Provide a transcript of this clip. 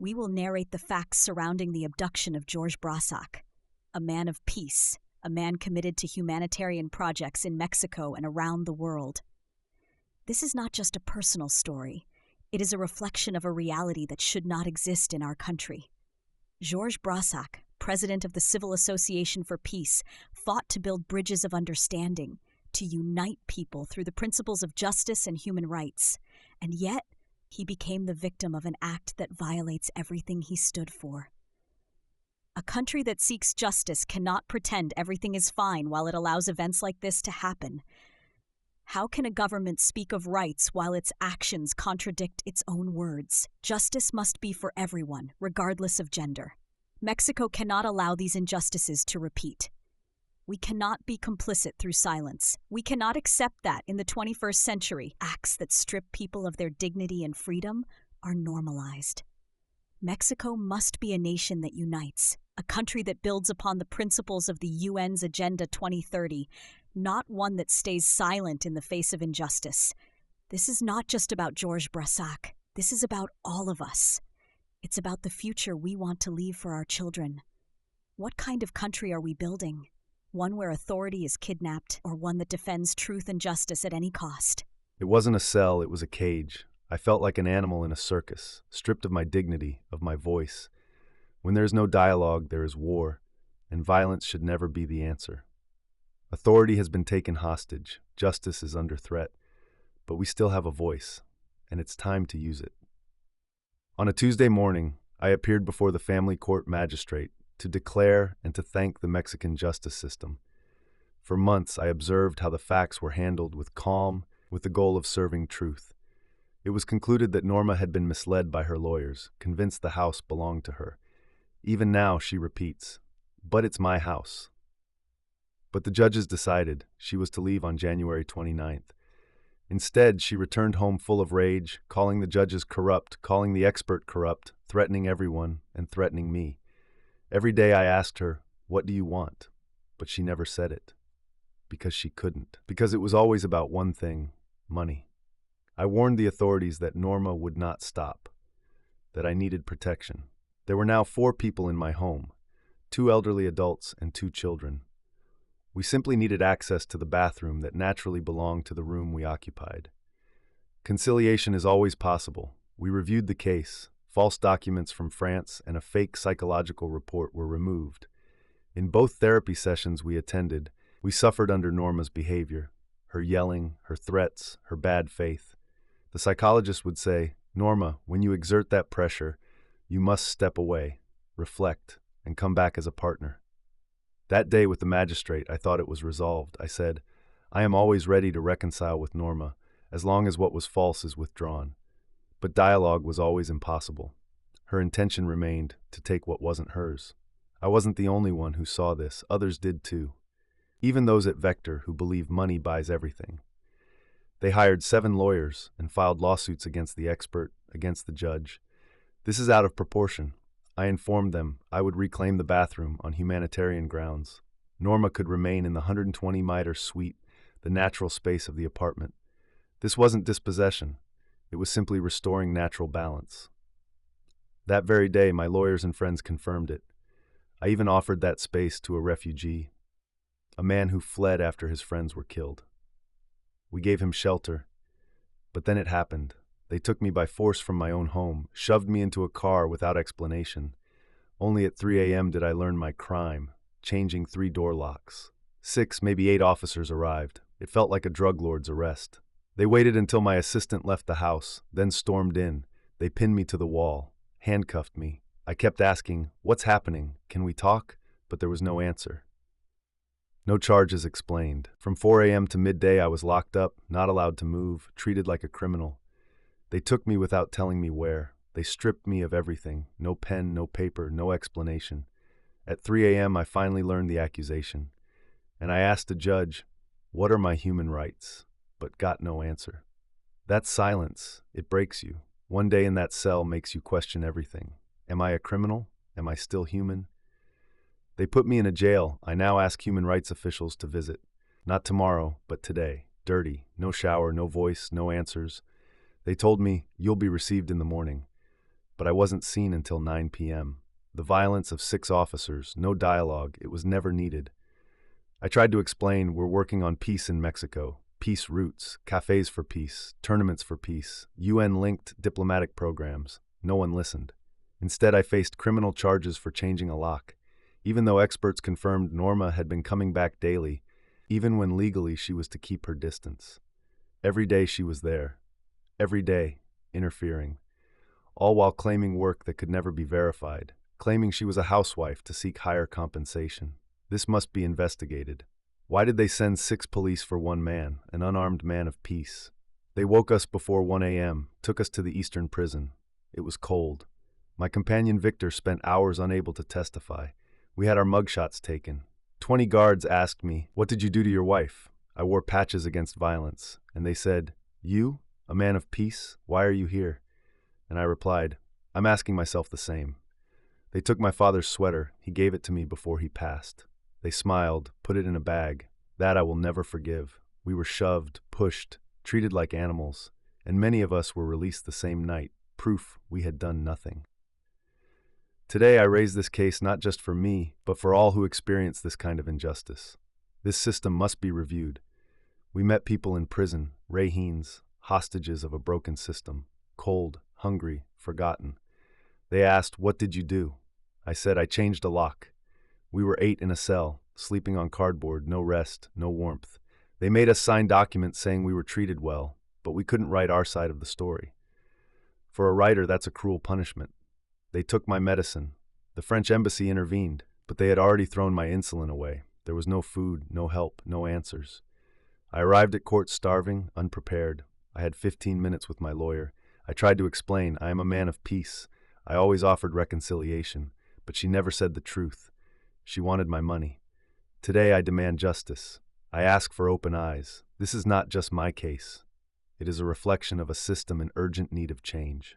We will narrate the facts surrounding the abduction of George Brassac, a man of peace, a man committed to humanitarian projects in Mexico and around the world. This is not just a personal story. It is a reflection of a reality that should not exist in our country. Georges Brassac, president of the Civil Association for Peace, fought to build bridges of understanding, to unite people through the principles of justice and human rights. And yet, he became the victim of an act that violates everything he stood for. A country that seeks justice cannot pretend everything is fine while it allows events like this to happen. How can a government speak of rights while its actions contradict its own words? Justice must be for everyone, regardless of gender. Mexico cannot allow these injustices to repeat. We cannot be complicit through silence. We cannot accept that in the 21st century, acts that strip people of their dignity and freedom are normalized. Mexico must be a nation that unites, a country that builds upon the principles of the UN's Agenda 2030, not one that stays silent in the face of injustice. This is not just about Georges Brassac. This is about all of us. It's about the future we want to leave for our children. What kind of country are we building? One where authority is kidnapped, or one that defends truth and justice at any cost? It wasn't a cell, it was a cage. I felt like an animal in a circus, stripped of my dignity, of my voice. When there is no dialogue, there is war, and violence should never be the answer. Authority has been taken hostage, justice is under threat, but we still have a voice, and it's time to use it. On a Tuesday morning, I appeared before the family court magistrate to declare and to thank the Mexican justice system. For months, I observed how the facts were handled with calm, with the goal of serving truth. It was concluded that Norma had been misled by her lawyers, convinced the house belonged to her. Even now, she repeats, "But it's my house." But the judges decided she was to leave on January 29th. Instead, she returned home full of rage, calling the judges corrupt, calling the expert corrupt, threatening everyone, and threatening me. Every day I asked her, "What do you want?" But she never said it. Because she couldn't. Because it was always about one thing, money. I warned the authorities that Norma would not stop, that I needed protection. There were now 4 people in my home, 2 elderly adults and 2 children. We simply needed access to the bathroom that naturally belonged to the room we occupied. Conciliation is always possible. We reviewed the case. False documents from France and a fake psychological report were removed. In both therapy sessions we attended, we suffered under Norma's behavior, her yelling, her threats, her bad faith. The psychologist would say, "Norma, when you exert that pressure, you must step away, reflect, and come back as a partner." That day with the magistrate, I thought it was resolved. I said, "I am always ready to reconcile with Norma, as long as what was false is withdrawn." But dialogue was always impossible. Her intention remained to take what wasn't hers. I wasn't the only one who saw this. Others did too. Even those at Vector who believe money buys everything. They hired 7 lawyers and filed lawsuits against the expert, against the judge. This is out of proportion. I informed them I would reclaim the bathroom on humanitarian grounds. Norma could remain in the 120-meter suite, the natural space of the apartment. This wasn't dispossession. It was simply restoring natural balance. That very day, my lawyers and friends confirmed it. I even offered that space to a refugee, a man who fled after his friends were killed. We gave him shelter, but then it happened. They took me by force from my own home, shoved me into a car without explanation. Only at 3 a.m. did I learn my crime, changing 3 door locks. 6, maybe 8 officers arrived. It felt like a drug lord's arrest. They waited until my assistant left the house, then stormed in. They pinned me to the wall, handcuffed me. I kept asking, "What's happening? Can we talk?" But there was no answer. No charges explained. From 4 a.m. to midday I was locked up, not allowed to move, treated like a criminal. They took me without telling me where. They stripped me of everything. No pen, no paper, no explanation. At 3 a.m. I finally learned the accusation. And I asked the judge, "What are my human rights?" But got no answer. That silence, it breaks you. One day in that cell makes you question everything. Am I a criminal? Am I still human? They put me in a jail. I now ask human rights officials to visit. Not tomorrow, but today. Dirty. No shower, no voice, no answers. They told me, "You'll be received in the morning." but I wasn't seen until 9 p.m. The violence of 6 officers, no dialogue, it was never needed. I tried to explain we're working on peace in Mexico, peace routes, cafés for peace, tournaments for peace, UN-linked diplomatic programs. No one listened. Instead, I faced criminal charges for changing a lock. Even though experts confirmed Norma had been coming back daily, even when legally she was to keep her distance. Every day she was there. Every day, interfering. All while claiming work that could never be verified, claiming she was a housewife to seek higher compensation. This must be investigated. Why did they send 6 police for one man, an unarmed man of peace? They woke us before 1 a.m., took us to the eastern prison. It was cold. My companion Victor spent hours unable to testify. We had our mugshots taken. 20 guards asked me, "What did you do to your wife?" I wore patches against violence, and they said, "You, a man of peace, why are you here?" And I replied, "I'm asking myself the same." They took my father's sweater. He gave it to me before he passed. They smiled, put it in a bag. That I will never forgive. We were shoved, pushed, treated like animals, and many of us were released the same night, proof we had done nothing. Today I raise this case not just for me, but for all who experience this kind of injustice. This system must be reviewed. We met people in prison, Rahins, hostages of a broken system, cold, hungry, forgotten. They asked, "What did you do?" I said, "I changed a lock." We were 8 in a cell, sleeping on cardboard, no rest, no warmth. They made us sign documents saying we were treated well, but we couldn't write our side of the story. For a writer, that's a cruel punishment. They took my medicine. The French embassy intervened, but they had already thrown my insulin away. There was no food, no help, no answers. I arrived at court starving, unprepared. I had 15 minutes with my lawyer. I tried to explain, I am a man of peace. I always offered reconciliation, but she never said the truth. She wanted my money. Today I demand justice. I ask for open eyes. This is not just my case. It is a reflection of a system in urgent need of change.